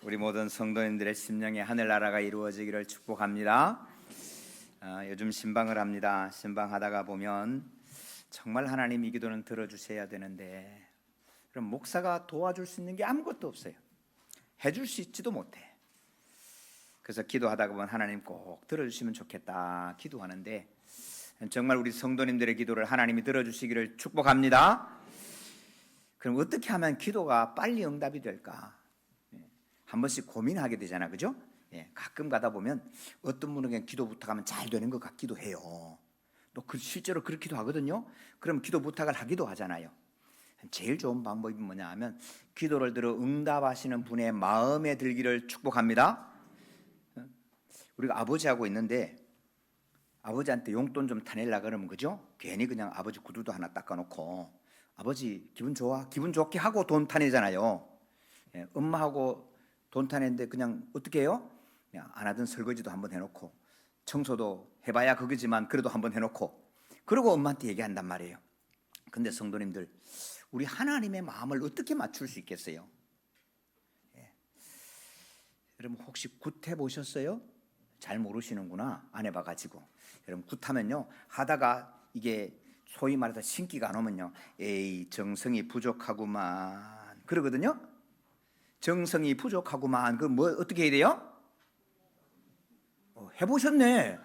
우리 모든 성도님들의 심령의 하늘나라가 이루어지기를 축복합니다. 요즘 신방을 합니다. 신방하다가 보면 정말 하나님 이 기도는 들어주셔야 되는데, 그럼 목사가 도와줄 수 있는 게 아무것도 없어요. 해줄 수 있지도 못해. 그래서 기도하다가 보면 하나님 꼭 들어주시면 좋겠다 기도하는데, 정말 우리 성도님들의 기도를 하나님이 들어주시기를 축복합니다. 그럼 어떻게 하면 기도가 빨리 응답이 될까? 한 번씩 고민하게 되잖아, 그죠? 가끔 가다 보면 어떤 분은 그냥 기도 부탁하면 잘 되는 것 같기도 해요. 또 실제로 그렇기도 하거든요. 그럼 기도 부탁을 하기도 하잖아요. 제일 좋은 방법이 뭐냐 하면 기도를 들어 응답하시는 분의 마음에 들기를 축복합니다. 우리가 아버지하고 있는데 아버지한테 용돈 좀 타내려고 그러면, 그죠? 괜히 그냥 아버지 구두도 하나 닦아놓고 아버지 기분 좋아? 기분 좋게 하고 돈 타내잖아요. 엄마하고 돈 타내는데 그냥 어떻게 해요? 그냥 안 하던 설거지도 한번 해놓고 청소도 해봐야 그거지만 그래도 한번 해놓고 그러고 엄마한테 얘기한단 말이에요. 근데 성도님들, 우리 하나님의 마음을 어떻게 맞출 수 있겠어요? 여러분 혹시 굿 해보셨어요? 잘 모르시는구나. 안 해봐가지고. 여러분 굿하면요, 하다가 이게 소위 말해서 신기가 안 오면요, 에이 정성이 부족하구만 그러거든요. 정성이 부족하구만. 그럼 뭐 어떻게 해야 돼요? 해보셨네.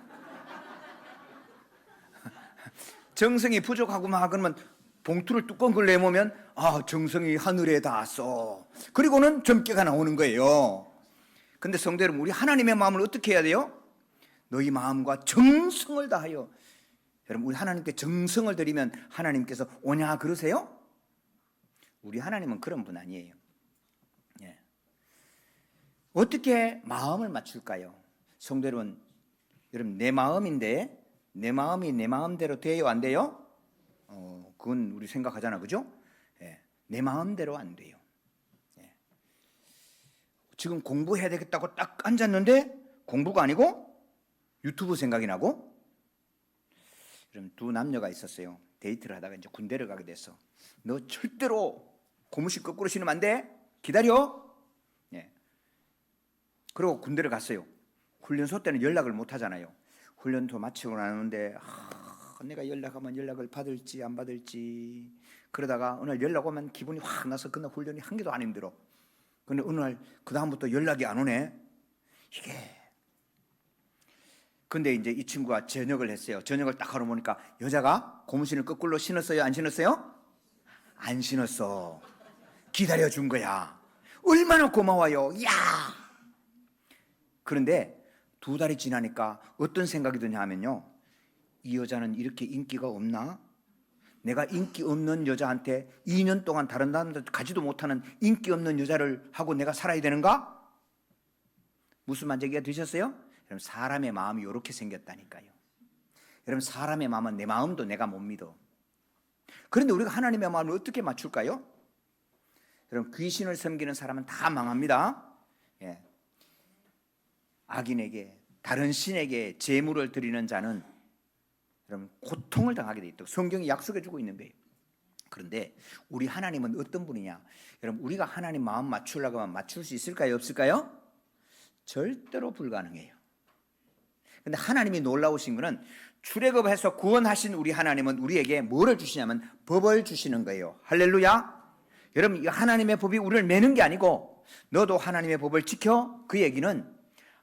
정성이 부족하구만 그러면 봉투를 뚜껑 걸 내보면 정성이 하늘에 닿았어. 그리고는 점괘가 나오는 거예요. 근데 성도 여러분, 우리 하나님의 마음을 어떻게 해야 돼요? 너희 마음과 정성을 다하여. 여러분, 우리 하나님께 정성을 드리면 하나님께서 오냐 그러세요? 우리 하나님은 그런 분 아니에요. 어떻게 마음을 맞출까요? 성도 여러분, 내 마음인데 내 마음이 내 마음대로 돼요, 안 돼요? 그건 우리 생각하잖아, 그죠? 내 마음대로 안 돼요. 지금 공부해야 되겠다고 딱 앉았는데 공부가 아니고 유튜브 생각이 나고. 그럼 두 남녀가 있었어요. 데이트를 하다가 이제 군대를 가게 됐어. 너 절대로 고무신 거꾸로 신으면 안 돼. 기다려. 그리고 군대를 갔어요. 훈련소 때는 연락을 못 하잖아요. 훈련도 마치고 나는데 내가 연락하면 연락을 받을지 안 받을지 그러다가 오늘 연락 오면 기분이 확 나서 그날 훈련이 한 개도 안 힘들어. 근데 어느 날 그 다음부터 연락이 안 오네. 이게. 근데 이제 이 친구가 저녁을 했어요. 저녁을 딱 하러 보니까 여자가 고무신을 거꾸로 신었어요, 안 신었어요? 안 신었어. 기다려준 거야. 얼마나 고마워요. 야! 그런데 두 달이 지나니까 어떤 생각이 드냐 하면요, 이 여자는 이렇게 인기가 없나? 내가 인기 없는 여자한테 2년 동안 다른 사람들 가지도 못하는 인기 없는 여자를 하고 내가 살아야 되는가? 무슨 말인지 되셨어요? 여러분, 사람의 마음이 이렇게 생겼다니까요. 여러분, 사람의 마음은 내 마음도 내가 못 믿어. 그런데 우리가 하나님의 마음을 어떻게 맞출까요? 여러분, 귀신을 섬기는 사람은 다 망합니다. 악인에게, 다른 신에게 제물을 드리는 자는 여러분 고통을 당하게 돼 있다고 성경이 약속해 주고 있는 거예요. 그런데 우리 하나님은 어떤 분이냐? 여러분, 우리가 하나님 마음 맞추려고 하면 맞출 수 있을까요, 없을까요? 절대로 불가능해요. 근데 하나님이 놀라우신 거는 출애굽해서 구원하신 우리 하나님은 우리에게 뭐를 주시냐면 법을 주시는 거예요. 할렐루야. 여러분, 이 하나님의 법이 우리를 매는 게 아니고 너도 하나님의 법을 지켜. 그 얘기는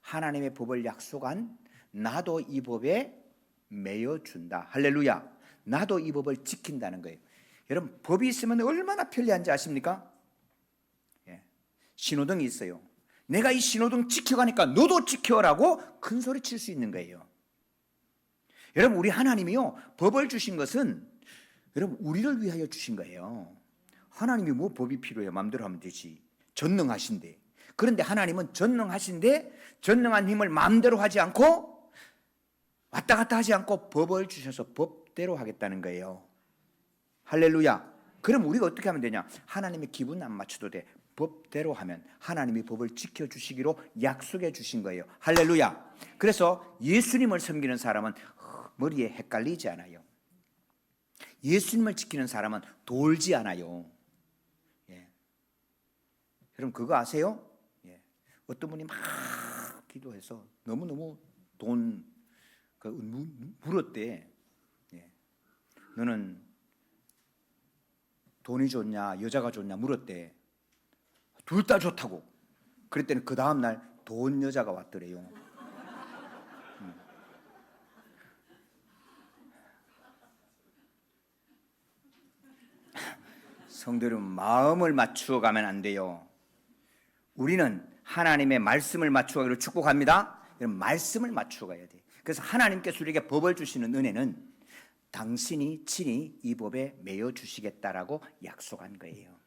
하나님의 법을 약속한 나도 이 법에 매여준다. 할렐루야. 나도 이 법을 지킨다는 거예요. 여러분, 법이 있으면 얼마나 편리한지 아십니까? 신호등이 있어요. 내가 이 신호등 지켜가니까 너도 지켜라고 큰 소리 칠 수 있는 거예요. 여러분, 우리 하나님이요, 법을 주신 것은 여러분 우리를 위하여 주신 거예요. 하나님이 뭐 법이 필요해요? 마음대로 하면 되지. 전능하신데. 그런데 하나님은 전능하신데 전능한 힘을 마음대로 하지 않고 왔다 갔다 하지 않고 법을 주셔서 법대로 하겠다는 거예요. 할렐루야. 그럼 우리가 어떻게 하면 되냐? 하나님의 기분 안 맞춰도 돼. 법대로 하면 하나님이 법을 지켜주시기로 약속해 주신 거예요. 할렐루야. 그래서 예수님을 섬기는 사람은 머리에 헷갈리지 않아요. 예수님을 지키는 사람은 돌지 않아요. 여러분, 그거 아세요? 어떤 분이 막 기도해서 너무너무 물었대. 예. 너는 돈이 좋냐 여자가 좋냐 물었대. 둘 다 좋다고. 그랬더니 그 다음날 돈 여자가 왔더래요. 성도 여러분, 마음을 맞추어 가면 안 돼요. 우리는 하나님의 말씀을 맞추어 가기를 축복합니다. 여러분, 말씀을 맞추어 가야 돼. 그래서 하나님께서 우리에게 법을 주시는 은혜는 당신이 친히 이 법에 매여 주시겠다라고 약속한 거예요.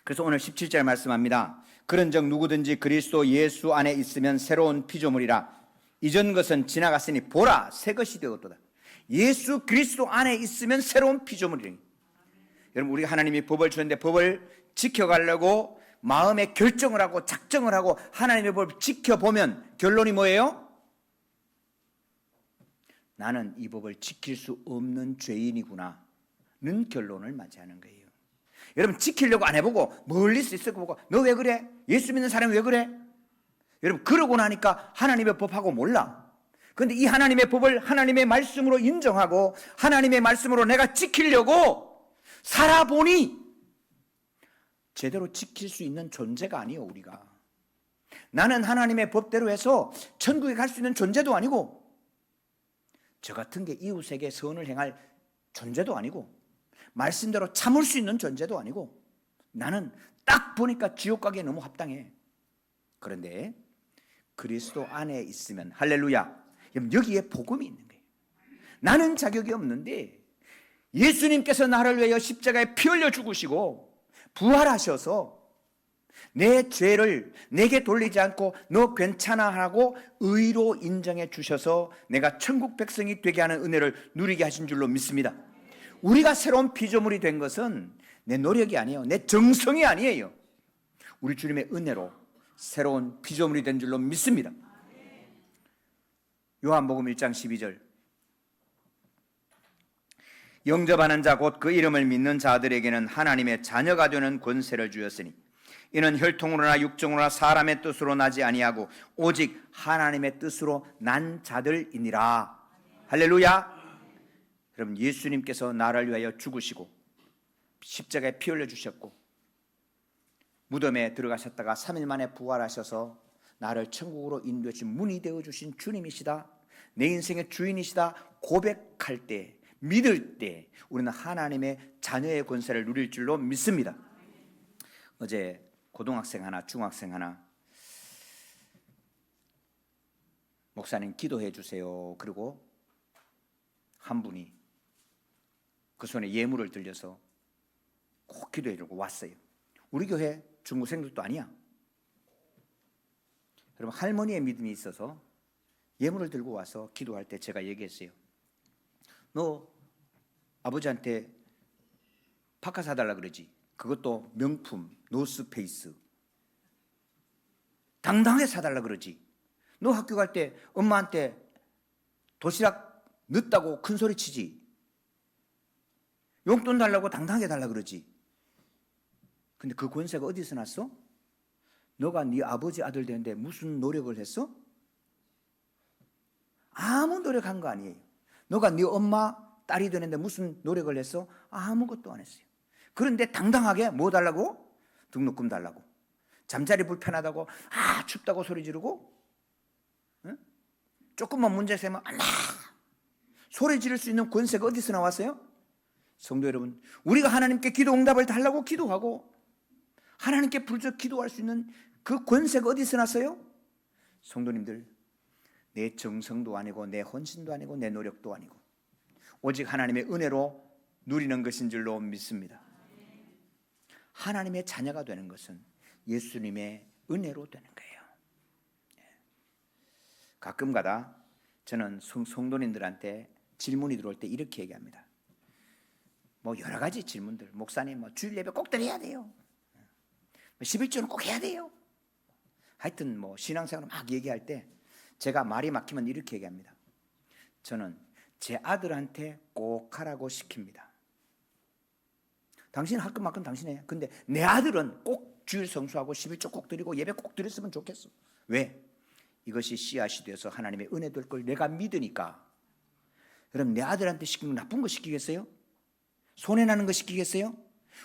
그래서 오늘 17절 말씀합니다. 그런즉 누구든지 그리스도 예수 안에 있으면 새로운 피조물이라. 이전 것은 지나갔으니 보라 새 것이 되었도다. 예수 그리스도 안에 있으면 새로운 피조물이라. 여러분, 우리가 하나님이 법을 주는데 법을 지켜가려고 마음에 결정을 하고 작정을 하고 하나님의 법을 지켜보면 결론이 뭐예요? 나는 이 법을 지킬 수 없는 죄인이구나 는 결론을 맞이하는 거예요. 여러분, 지키려고 안 해보고 멀리서 있어 보고 너 왜 그래? 예수 믿는 사람이 왜 그래? 여러분, 그러고 나니까 하나님의 법하고 몰라. 그런데 이 하나님의 법을 하나님의 말씀으로 인정하고 하나님의 말씀으로 내가 지키려고 살아보니 제대로 지킬 수 있는 존재가 아니에요. 우리가 나는 하나님의 법대로 해서 천국에 갈 수 있는 존재도 아니고 저 같은 게 이웃에게 선을 행할 존재도 아니고 말씀대로 참을 수 있는 존재도 아니고 나는 딱 보니까 지옥 가기에 너무 합당해. 그런데 그리스도 안에 있으면 할렐루야, 여기에 복음이 있는 거예요. 나는 자격이 없는데 예수님께서 나를 위하여 십자가에 피 흘려 죽으시고 부활하셔서 내 죄를 내게 돌리지 않고 너 괜찮아 하고 의로 인정해 주셔서 내가 천국 백성이 되게 하는 은혜를 누리게 하신 줄로 믿습니다. 우리가 새로운 피조물이 된 것은 내 노력이 아니에요. 내 정성이 아니에요. 우리 주님의 은혜로 새로운 피조물이 된 줄로 믿습니다. 요한복음 1장 12절 영접하는 자 곧 그 이름을 믿는 자들에게는 하나님의 자녀가 되는 권세를 주었으니 이는 혈통으로나 육정으로나 사람의 뜻으로 나지 아니하고 오직 하나님의 뜻으로 난 자들이니라. 할렐루야. 여러분, 예수님께서 나를 위하여 죽으시고 십자가에 피 흘려 주셨고 무덤에 들어가셨다가 3일 만에 부활하셔서 나를 천국으로 인도해 주신 문이 되어 주신 주님이시다, 내 인생의 주인이시다 고백할 때, 믿을 때 우리는 하나님의 자녀의 권세를 누릴 줄로 믿습니다. 어제 고등학생 하나, 중학생 하나, 목사님 기도해 주세요. 그리고 한 분이 그 손에 예물을 들려서 꼭 기도해 주고 왔어요. 우리 교회 중고생들도 아니야. 여러분, 할머니의 믿음이 있어서 예물을 들고 와서 기도할 때 제가 얘기했어요. 너 아버지한테 파카 사달라 그러지? 그것도 명품 노스페이스 당당하게 사달라 그러지? 너 학교 갈 때 엄마한테 도시락 늦다고 큰 소리 치지? 용돈 달라고 당당하게 달라 그러지? 근데 그 권세가 어디서 났어? 너가 네 아버지 아들 되는데 무슨 노력을 했어? 아무 노력한 거 아니에요. 너가 네 엄마 딸이 되는데 무슨 노력을 했어? 아무것도 안 했어요. 그런데 당당하게 뭐 달라고? 등록금 달라고. 잠자리 불편하다고 춥다고 소리 지르고, 응? 조금만 문제 생기면 소리 지를 수 있는 권세가 어디서 나왔어요? 성도 여러분, 우리가 하나님께 기도 응답을 달라고 기도하고 하나님께 부르짖어 기도할 수 있는 그 권세가 어디서 났어요? 성도님들, 내 정성도 아니고 내 헌신도 아니고 내 노력도 아니고 오직 하나님의 은혜로 누리는 것인 줄로 믿습니다. 하나님의 자녀가 되는 것은 예수님의 은혜로 되는 거예요. 가끔가다 저는 성도님들한테 질문이 들어올 때 이렇게 얘기합니다. 뭐 여러 가지 질문들, 목사님 뭐 주일 예배 꼭 드려야 돼요, 11조는 꼭 해야 돼요. 하여튼 뭐 신앙생활을 막 얘기할 때 제가 말이 막히면 이렇게 얘기합니다. 저는 제 아들한테 꼭 하라고 시킵니다. 당신은 할 것만큼 당신이 해. 근데 내 아들은 꼭 주일 성수하고 11조 꼭 드리고 예배 꼭 드렸으면 좋겠어. 왜? 이것이 씨앗이 되어서 하나님의 은혜 될 걸 내가 믿으니까. 여러분, 내 아들한테 시키는 거 나쁜 거 시키겠어요? 손해나는 거 시키겠어요?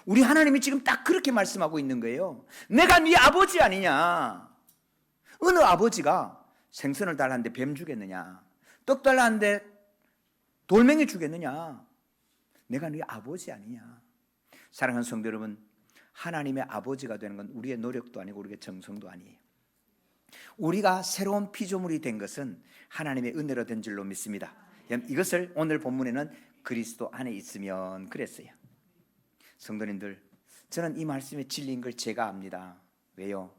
우리 하나님이 지금 딱 그렇게 말씀하고 있는 거예요. 내가 네 아버지 아니냐? 어느 아버지가 생선을 달라는데 뱀 주겠느냐? 떡 달라는데 돌멩이 주겠느냐? 내가 네 아버지 아니냐? 사랑하는 성도 여러분, 하나님의 아버지가 되는 건 우리의 노력도 아니고 우리의 정성도 아니에요. 우리가 새로운 피조물이 된 것은 하나님의 은혜로 된 줄로 믿습니다. 이것을 오늘 본문에는 그리스도 안에 있으면 그랬어요. 성도님들, 저는 이 말씀의 진리인 걸 제가 압니다. 왜요?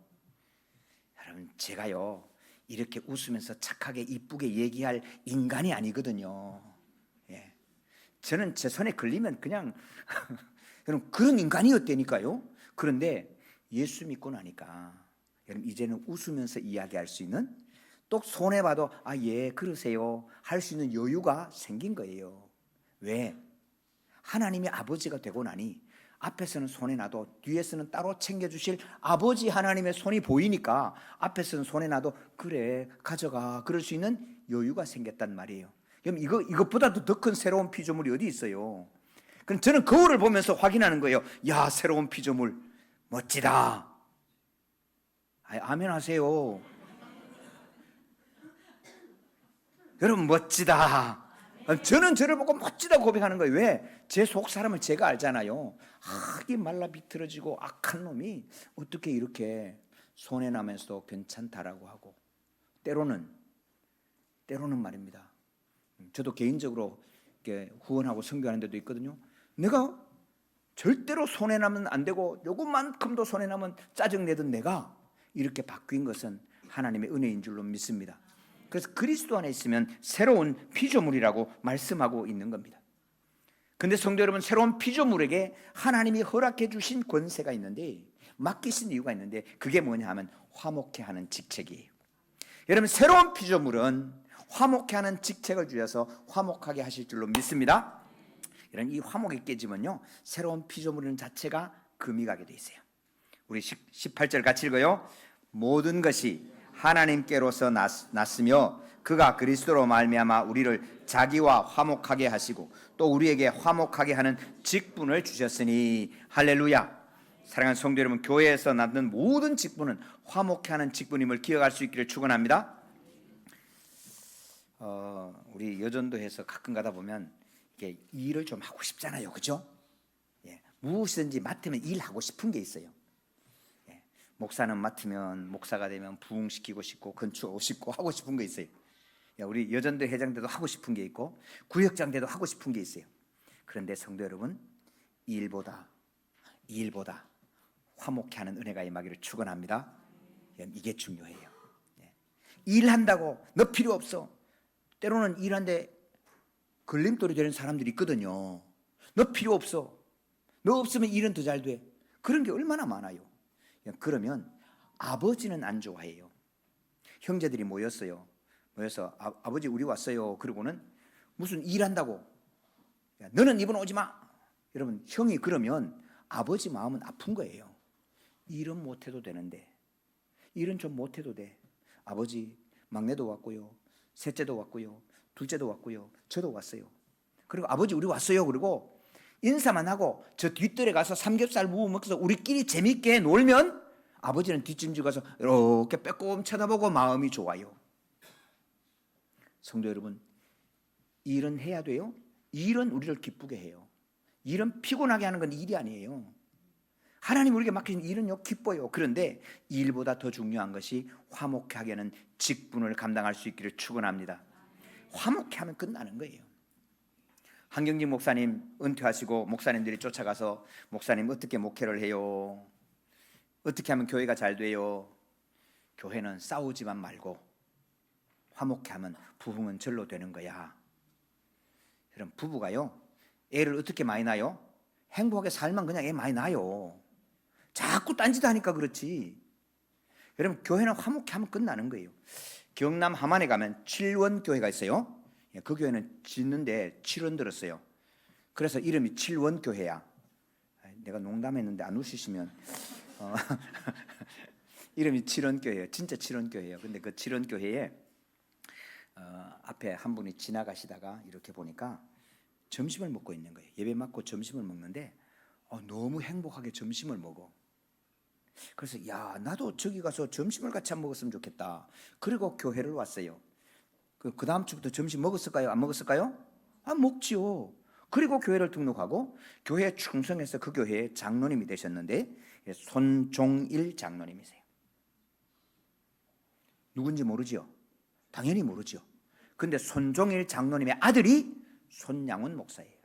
여러분, 제가요 이렇게 웃으면서 착하게 이쁘게 얘기할 인간이 아니거든요. 예. 저는 제 손에 걸리면 그냥 여러분, 그런 인간이었다니까요. 그런데 예수 믿고 나니까 여러분, 이제는 웃으면서 이야기할 수 있는, 또 손해 봐도 아, 예, 그러세요 할 수 있는 여유가 생긴 거예요. 왜? 하나님이 아버지가 되고 나니 앞에서는 손해 나도 뒤에서는 따로 챙겨주실 아버지 하나님의 손이 보이니까 앞에서는 손해 나도 그래 가져가 그럴 수 있는 여유가 생겼단 말이에요. 그럼 이것보다도 더 큰 새로운 피조물이 어디 있어요? 그럼 저는 거울을 보면서 확인하는 거예요. 야, 새로운 피조물 멋지다. 아멘 하세요. 여러분, 멋지다. 저는 저를 보고 멋지다고 고백하는 거예요. 왜? 제 속 사람을 제가 알잖아요. 하기 말라 비틀어지고 악한 놈이 어떻게 이렇게 손해나면서도 괜찮다라고 하고, 때로는 말입니다. 저도 개인적으로 이렇게 후원하고 선교하는 데도 있거든요. 내가 절대로 손해나면 안 되고 요것만큼도 손해나면 짜증내던 내가 이렇게 바뀐 것은 하나님의 은혜인 줄로 믿습니다. 그래서 그리스도 안에 있으면 새로운 피조물이라고 말씀하고 있는 겁니다. 근데 성도 여러분, 새로운 피조물에게 하나님이 허락해 주신 권세가 있는데, 맡기신 이유가 있는데, 그게 뭐냐 하면 화목해 하는 직책이에요. 여러분, 새로운 피조물은 화목해 하는 직책을 주셔서 화목하게 하실 줄로 믿습니다. 이런 이 화목이 깨지면요, 새로운 피조물인 자체가 금이 가게 돼 있어요. 우리 18절 같이 읽어요. 모든 것이 하나님께로서 났으며 그가 그리스도로 말미암아 우리를 자기와 화목하게 하시고 또 우리에게 화목하게 하는 직분을 주셨으니 할렐루야. 사랑하는 성도 여러분, 교회에서 낳는 모든 직분은 화목해 하는 직분임을 기억할 수 있기를 축원합니다. 우리 여전도에서 가끔 가다 보면 이게 일을 좀 하고 싶잖아요, 그죠? 예, 무엇이든지 맡으면 일하고 싶은 게 있어요. 목사는 맡으면 목사가 되면 부흥시키고 싶고 건축하고 싶고 하고 싶은 거 있어요. 우리 여전도 회장대도 하고 싶은 게 있고 구역장대도 하고 싶은 게 있어요. 그런데 성도 여러분, 일보다 화목해 하는 은혜가 임하기를 축원합니다. 이게 중요해요. 일한다고 너 필요 없어. 때로는 일하는데 걸림돌이 되는 사람들이 있거든요. 너 필요 없어. 너 없으면 일은 더 잘 돼. 그런 게 얼마나 많아요. 그러면 아버지는 안 좋아해요. 형제들이 모여서 아버지 우리 왔어요. 그러고는 무슨 일한다고, 야, 너는 이번 오지 마. 여러분, 형이 그러면 아버지 마음은 아픈 거예요. 일은 못해도 되는데, 일은 좀 못해도 돼. 아버지, 막내도 왔고요, 셋째도 왔고요, 둘째도 왔고요, 저도 왔어요. 그리고 아버지 우리 왔어요. 그리고 인사만 하고 저 뒷뜰에 가서 삼겹살 무워 먹어서 우리끼리 재밌게 놀면 아버지는 뒷짐지 가서 이렇게 빼꼼 쳐다보고 마음이 좋아요. 성도 여러분, 일은 해야 돼요. 일은 우리를 기쁘게 해요. 일은 피곤하게 하는 건 일이 아니에요. 하나님 우리에게 맡기신 일은요, 기뻐요. 그런데 일보다 더 중요한 것이 화목하게 하는 직분을 감당할 수 있기를 축원합니다. 화목해 하면 끝나는 거예요. 한경직 목사님 은퇴하시고 목사님들이 쫓아가서 목사님 어떻게 목회를 해요? 어떻게 하면 교회가 잘 돼요? 교회는 싸우지만 말고 화목해 하면 부흥은 절로 되는 거야. 여러분, 부부가요, 애를 어떻게 많이 낳아요? 행복하게 살면 그냥 애 많이 낳아요. 자꾸 딴짓 하니까 그렇지. 여러분, 교회는 화목해 하면 끝나는 거예요. 경남 함안에 가면 7원 교회가 있어요. 그 교회는 짓는데 7원 들었어요. 그래서 이름이 7원 교회야. 내가 농담했는데 안 웃으시면 이름이 칠원교회예요. 진짜 칠원교회예요. 근데 그 칠원교회에 앞에 한 분이 지나가시다가 이렇게 보니까 점심을 먹고 있는 거예요. 예배 맞고 점심을 먹는데 너무 행복하게 점심을 먹어. 그래서 야, 나도 저기 가서 점심을 같이 한번 먹었으면 좋겠다. 그리고 교회를 왔어요. 그 다음 주부터 점심 먹었을까요? 안 먹었을까요? 안 먹지요. 그리고 교회를 등록하고 교회에 충성해서 그 교회의 장로님이 되셨는데 손종일 장로님이세요. 누군지 모르죠? 당연히 모르죠. 근데 손종일 장로님의 아들이 손양훈 목사예요.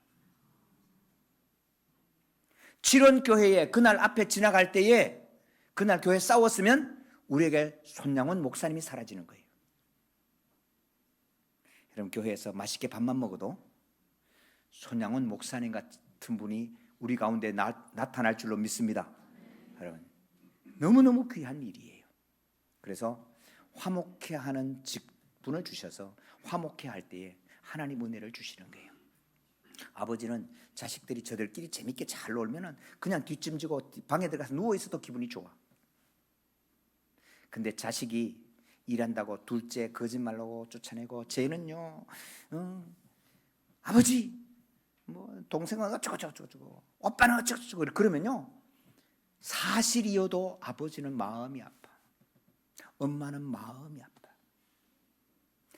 칠원교회에 그날 앞에 지나갈 때에 그날 교회 싸웠으면 우리에게 손양훈 목사님이 사라지는 거예요. 여러분, 교회에서 맛있게 밥만 먹어도 손양훈 목사님 같은 분이 우리 가운데 나타날 줄로 믿습니다. 여러분, 너무너무 귀한 일이에요. 그래서 화목해 하는 직분을 주셔서 화목해 할 때에 하나님 은혜를 주시는 거예요. 아버지는 자식들이 저들끼리 재밌게 잘 놀면은 그냥 뒷짐지고 방에 들어가서 누워 있어도 기분이 좋아. 근데 자식이 일한다고 둘째 거짓말로 쫓아내고 쟤는요, 아버지, 뭐 동생은 어쩌고 오빠는 어쩌고 그러면요, 사실이어도 아버지는 마음이 아파. 엄마는 마음이 아파.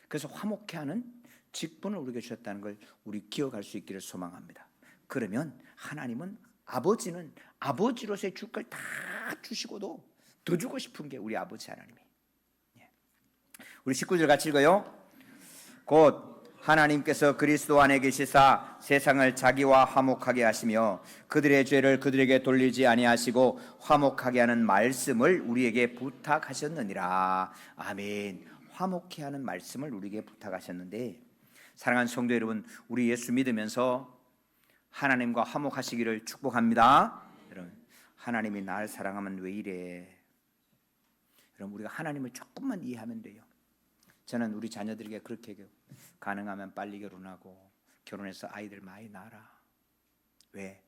그래서 화목해하는 직분을 우리에게 주셨다는 걸 우리 기억할 수 있기를 소망합니다. 그러면 하나님은 아버지는 아버지로서의 줄 걸 다 주시고도 더 주고 싶은 게 우리 아버지 하나님이. 우리 19절 같이 읽어요. 곧 하나님께서 그리스도 안에 계시사 세상을 자기와 화목하게 하시며 그들의 죄를 그들에게 돌리지 아니하시고 화목하게 하는 말씀을 우리에게 부탁하셨느니라. 아멘. 화목해 하는 말씀을 우리에게 부탁하셨는데, 사랑하는 성도 여러분, 우리 예수 믿으면서 하나님과 화목하시기를 축복합니다. 여러분, 하나님이 나를 사랑하면 왜 이래? 여러분, 우리가 하나님을 조금만 이해하면 돼요. 저는 우리 자녀들에게 그렇게 얘기해요. 가능하면 빨리 결혼하고 결혼해서 아이들 많이 낳아라. 왜?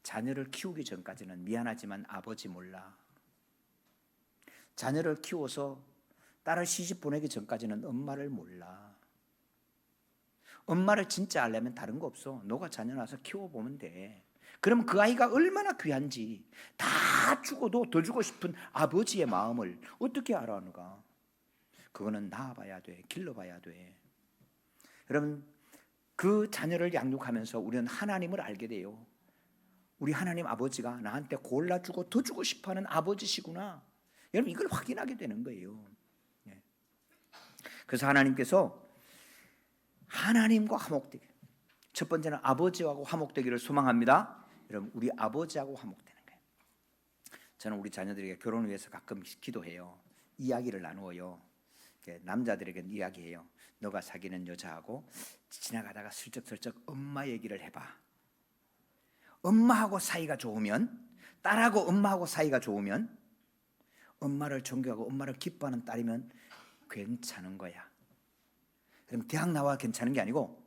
자녀를 키우기 전까지는 미안하지만 아버지 몰라. 자녀를 키워서 딸을 시집 보내기 전까지는 엄마를 몰라. 엄마를 진짜 알려면 다른 거 없어. 너가 자녀 낳아서 키워보면 돼. 그럼 그 아이가 얼마나 귀한지 다 주고도 더 주고 싶은 아버지의 마음을 어떻게 알아는가? 그거는 낳아봐야 돼. 길러봐야 돼. 여러분, 그 자녀를 양육하면서 우리는 하나님을 알게 돼요. 우리 하나님 아버지가 나한테 골라주고 더 주고 싶어하는 아버지시구나. 여러분, 이걸 확인하게 되는 거예요. 그래서 하나님께서 하나님과 화목되기, 첫 번째는 아버지하고 화목되기를 소망합니다. 여러분, 우리 아버지하고 화목되는 거예요. 저는 우리 자녀들에게 결혼을 위해서 가끔 기도해요. 이야기를 나누어요. 남자들에게는 이야기해요. 너가 사귀는 여자하고 지나가다가 슬쩍슬쩍 엄마 얘기를 해봐. 엄마하고 사이가 좋으면, 딸하고 엄마하고 사이가 좋으면, 엄마를 존경하고 엄마를 기뻐하는 딸이면 괜찮은 거야. 그럼 대학 나와 괜찮은 게 아니고,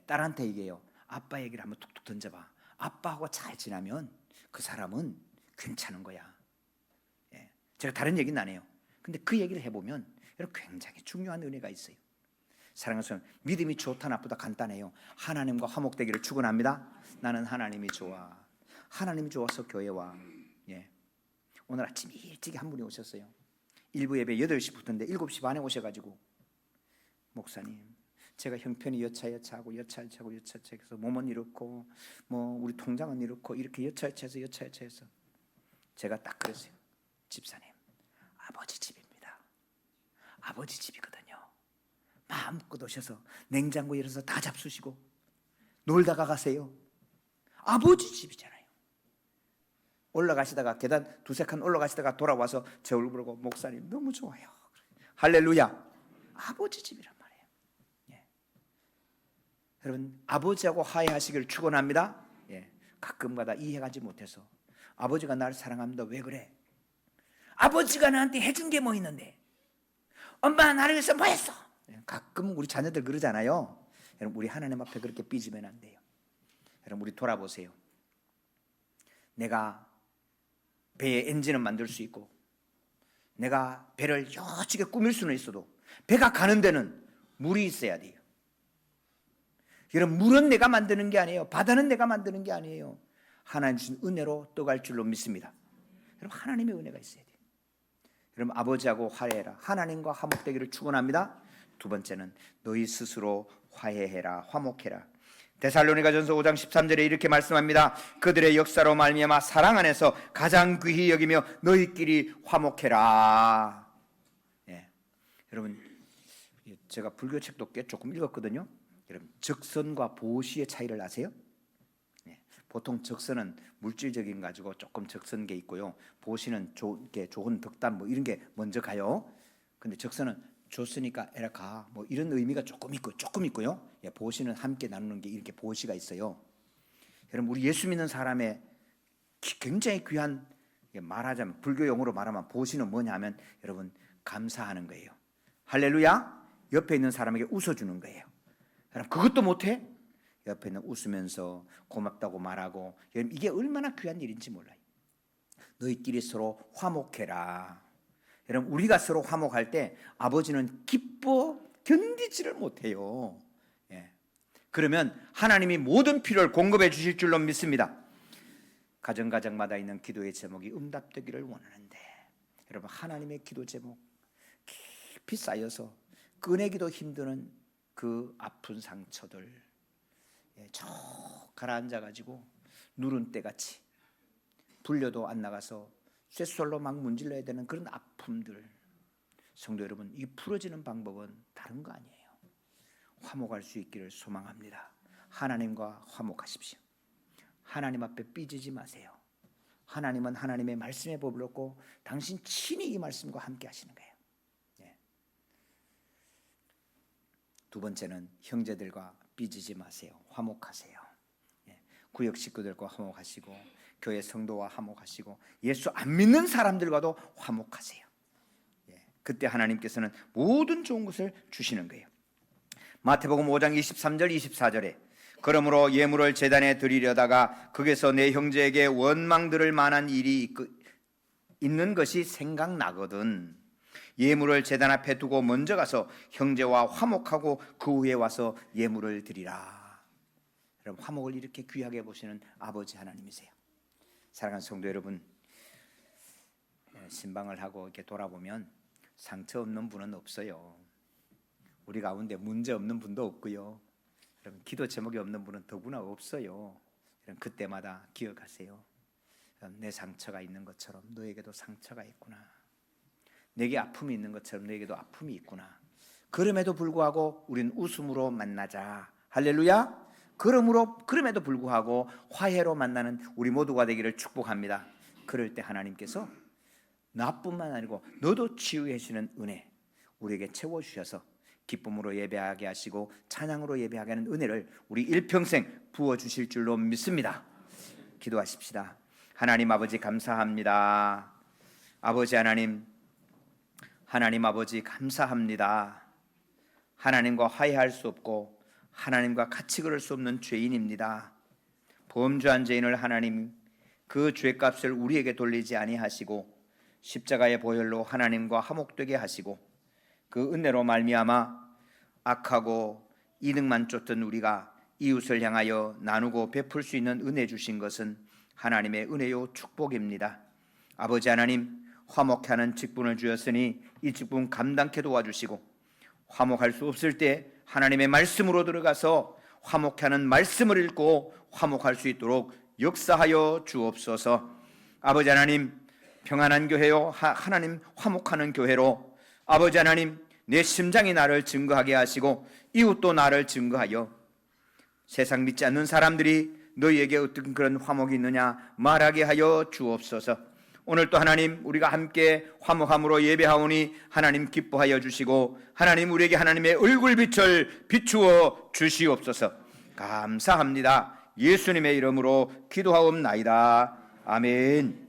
딸한테 얘기해요. 아빠 얘기를 한번 툭툭 던져봐. 아빠하고 잘 지나면 그 사람은 괜찮은 거야. 제가 다른 얘기는 안 해요. 근데 그 얘기를 해보면 여러분, 굉장히 중요한 은혜가 있어요. 사랑하는 여러분, 믿음이 좋다 나쁘다 간단해요. 하나님과 화목되기를 축원합니다. 나는 하나님이 좋아. 하나님이 좋아서 교회 와. 오늘 아침 일찍 한 분이 오셨어요. 일부 예배 8시부터인데 7시 반에 오셔가지고, 목사님, 제가 형편이 여차하고 여차해서 몸은 이렇고 뭐 우리 통장은 이렇고 이렇게 여차해서 제가 딱 그랬어요. 집사님, 아버지 집입니다. 아버지 집이거든요. 마음껏 오셔서 냉장고 열어서 다 잡수시고 놀다가 가세요. 아버지 집이잖아요. 올라가시다가 계단 두세 칸 올라가시다가 돌아와서 제 얼굴 보고, 목사님 너무 좋아요. 할렐루야. 아버지 집이란 말이에요. 여러분, 아버지하고 화해하시기를 축원합니다. 가끔가다 이해하지 못해서, 아버지가 나를 사랑합니다. 왜 그래? 아버지가 나한테 해준 게 뭐 있는데? 엄마 나를 위해서 뭐 했어? 가끔 우리 자녀들 그러잖아요. 여러분, 우리 하나님 앞에 그렇게 삐지면 안 돼요. 여러분, 우리 돌아보세요. 내가 배의 엔진은 만들 수 있고 내가 배를 여지게 꾸밀 수는 있어도 배가 가는 데는 물이 있어야 돼요. 여러분, 물은 내가 만드는 게 아니에요. 바다는 내가 만드는 게 아니에요. 하나님 주신 은혜로 떠갈 줄로 믿습니다. 여러분, 하나님의 은혜가 있어야 돼요. 여러분, 아버지하고 화해해라. 하나님과 화목되기를 축원합니다. 두 번째는 너희 스스로 화해해라, 화목해라. 데살로니가전서 5장 13절에 이렇게 말씀합니다. 그들의 역사로 말미암아 사랑 안에서 가장 귀히 여기며 너희끼리 화목해라. 예. 여러분, 제가 불교 책도 꽤 조금 읽었거든요. 여러분, 적선과 보시의 차이를 아세요? 예. 보통 적선은 물질적인 가지고 조금 적선 게 있고요. 보시는 좋은 덕담 뭐 이런 게 먼저 가요. 근데 적선은 줬으니까 에라 가, 뭐 이런 의미가 조금 있고요. 예, 보시는 함께 나누는 게 이렇게 보시가 있어요. 여러분, 우리 예수 믿는 사람의 굉장히 귀한, 말하자면 불교 용어로 말하면 보시는 뭐냐면 여러분, 감사하는 거예요. 할렐루야. 옆에 있는 사람에게 웃어주는 거예요. 여러분, 그것도 못해? 옆에 있는 웃으면서 고맙다고 말하고, 여러분, 이게 얼마나 귀한 일인지 몰라요. 너희끼리 서로 화목해라. 여러분, 우리가 서로 화목할 때 아버지는 기뻐 견디지를 못해요. 예. 그러면 하나님이 모든 필요를 공급해 주실 줄로 믿습니다. 가정마다 있는 기도의 제목이 응답되기를 원하는데, 여러분, 하나님의 기도 제목 깊이 쌓여서 꺼내기도 힘드는 그 아픈 상처들, 쭉 가라앉아가지고 누른 때같이 불려도 안 나가서 쇳솔로 막 문질러야 되는 그런 아픔들, 성도 여러분, 이 풀어지는 방법은 다른 거 아니에요. 화목할 수 있기를 소망합니다. 하나님과 화목하십시오. 하나님 앞에 삐지지 마세요. 하나님은 하나님의 말씀의 법을 얻고 당신 친히 이 말씀과 함께 하시는 거예요. 예. 두 번째는 형제들과 삐지지 마세요. 화목하세요. 예. 구역 식구들과 화목하시고 교회 성도와 화목하시고 예수 안 믿는 사람들과도 화목하세요. 예, 그때 하나님께서는 모든 좋은 것을 주시는 거예요. 마태복음 5장 23절 24절에 그러므로 예물을 제단에 드리려다가 거기서 내 형제에게 원망 들을 만한 일이 있는 것이 생각나거든 예물을 제단 앞에 두고 먼저 가서 형제와 화목하고 그 후에 와서 예물을 드리라. 여러분, 화목을 이렇게 귀하게 보시는 아버지 하나님이세요. 사랑하는 성도 여러분, 신방을 하고 이렇게 돌아보면 상처 없는 분은 없어요. 우리 가운데 문제 없는 분도 없고요. 여러분, 기도 제목이 없는 분은 더구나 없어요. 여러분, 그때마다 기억하세요. 내 상처가 있는 것처럼 너에게도 상처가 있구나. 내게 아픔이 있는 것처럼 너에게도 아픔이 있구나. 그럼에도 불구하고 우리는 웃음으로 만나자. 할렐루야. 그럼에도 불구하고 화해로 만나는 우리 모두가 되기를 축복합니다. 그럴 때 하나님께서 나뿐만 아니고 너도 치유해 주시는 은혜 우리에게 채워주셔서 기쁨으로 예배하게 하시고 찬양으로 예배하게 하는 은혜를 우리 일평생 부어주실 줄로 믿습니다. 기도하십시다. 하나님 아버지 감사합니다. 아버지 하나님 아버지 감사합니다. 하나님과 화해할 수 없고 하나님과 같이 걸을 수 없는 죄인입니다. 범죄한 죄인을 하나님 그 죄값을 우리에게 돌리지 아니하시고 십자가의 보혈로 하나님과 화목되게 하시고 그 은혜로 말미암아 악하고 이득만 쫓던 우리가 이웃을 향하여 나누고 베풀 수 있는 은혜 주신 것은 하나님의 은혜요 축복입니다. 아버지 하나님 화목케 하는 직분을 주셨으니 이 직분 감당케 도와주시고 화목할 수 없을 때 하나님의 말씀으로 들어가서 화목케 하는 말씀을 읽고 화목할 수 있도록 역사하여 주옵소서. 아버지 하나님 평안한 교회요 하나님 화목하는 교회로 아버지 하나님 내 심장이 나를 증거하게 하시고 이웃도 나를 증거하여 세상 믿지 않는 사람들이 너희에게 어떤 그런 화목이 있느냐 말하게 하여 주옵소서. 오늘 또 하나님 우리가 함께 화목함으로 예배하오니 하나님 기뻐하여 주시고 하나님 우리에게 하나님의 얼굴빛을 비추어 주시옵소서. 감사합니다. 예수님의 이름으로 기도하옵나이다. 아멘.